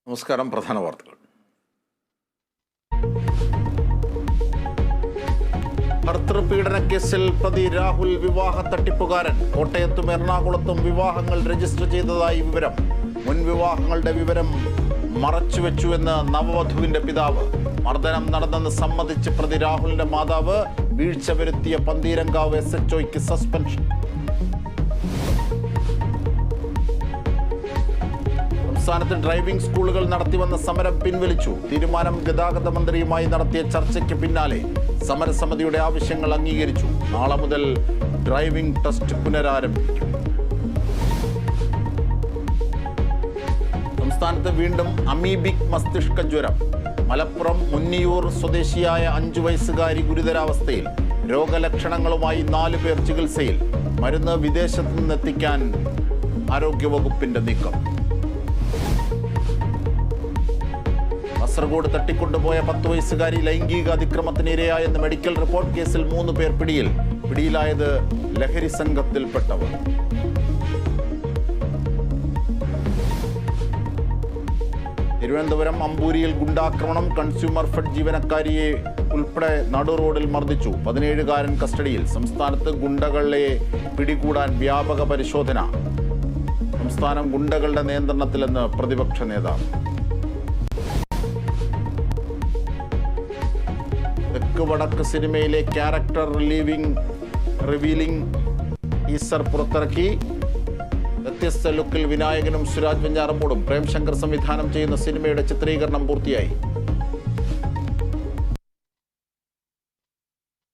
നമസ്കാരം. പ്രധാന വാർത്തകൾ. ഭർതൃപീഡന കേസിൽ പ്രതി രാഹുൽ വിവാഹ തട്ടിപ്പുകാരൻ. കോട്ടയത്തും എറണാകുളത്തും വിവാഹങ്ങൾ രജിസ്റ്റർ ചെയ്തതായി വിവരം. മുൻ വിവാഹങ്ങളുടെ വിവരം മറച്ചുവെച്ചുവെന്ന് നവവധുവിന്റെ പിതാവ്. മർദ്ദനം നടന്നെന്ന് സമ്മതിച്ച് പ്രതി രാഹുലിന്റെ മാതാവ്. വീഴ്ച വരുത്തിയ പന്തീരങ്കാവ് SHOയ്ക്ക് സസ്പെൻഷൻ. സംസ്ഥാനത്ത് ഡ്രൈവിംഗ് സ്കൂളുകൾ നടത്തിവന്ന സമരം പിൻവലിച്ചു. തീരുമാനം ഗതാഗത മന്ത്രിയുമായി നടത്തിയ ചർച്ചയ്ക്ക് പിന്നാലെ സമരസമിതിയുടെ ആവശ്യങ്ങൾ അംഗീകരിച്ചു. നാളെ മുതൽ ഡ്രൈവിംഗ് ടെസ്റ്റ് പുനരാരംഭിക്കും. സംസ്ഥാനത്ത് വീണ്ടും അമീബിക് മസ്തിഷ്ക ജ്വരം. മലപ്പുറം മുന്നിയൂർ സ്വദേശിയായ 5 വയസ്സുകാരി ഗുരുതരാവസ്ഥയിൽ. രോഗലക്ഷണങ്ങളുമായി 4 പേർ ചികിത്സയിൽ. മരുന്ന് വിദേശത്ത് നിന്നെത്തിക്കാൻ ആരോഗ്യവകുപ്പിന്റെ നീക്കം. കാസർഗോഡ് തട്ടിക്കൊണ്ടുപോയ 10 വയസ്സുകാരി ലൈംഗിക അതിക്രമത്തിന് ഇരയായെന്ന് മെഡിക്കൽ റിപ്പോർട്ട്. കേസിൽ 3 പേർ പിടിയിൽ. പിടിയിലായത് ലഹരി സംഘത്തിൽപ്പെട്ടവർ. തിരുവനന്തപുരം അമ്പൂരിയിൽ ഗുണ്ടാക്രമണം. കൺസ്യൂമർ ഫെഡ് ജീവനക്കാരിയെ ഉൾപ്പെടെ നടു റോഡിൽ മർദ്ദിച്ചു. 17കാരൻ കസ്റ്റഡിയിൽ. സംസ്ഥാനത്ത് ഗുണ്ടകളെ പിടികൂടാൻ വ്യാപക പരിശോധന. സംസ്ഥാനം ഗുണ്ടകളുടെ നിയന്ത്രണത്തിലെന്ന് പ്രതിപക്ഷ നേതാവ്. തെക്ക് വടക്ക് സിനിമയിലെ ക്യാരക്ടർ റിവീലിംഗ് ടീസർ പുറത്തിറക്കി. വ്യത്യസ്ത ലുക്കിൽ വിനായകനും സുരാജ് വെഞ്ഞാറമൂടും. പ്രേംശങ്കർ സംവിധാനം ചെയ്യുന്ന സിനിമയുടെ ചിത്രീകരണം പൂർത്തിയായി.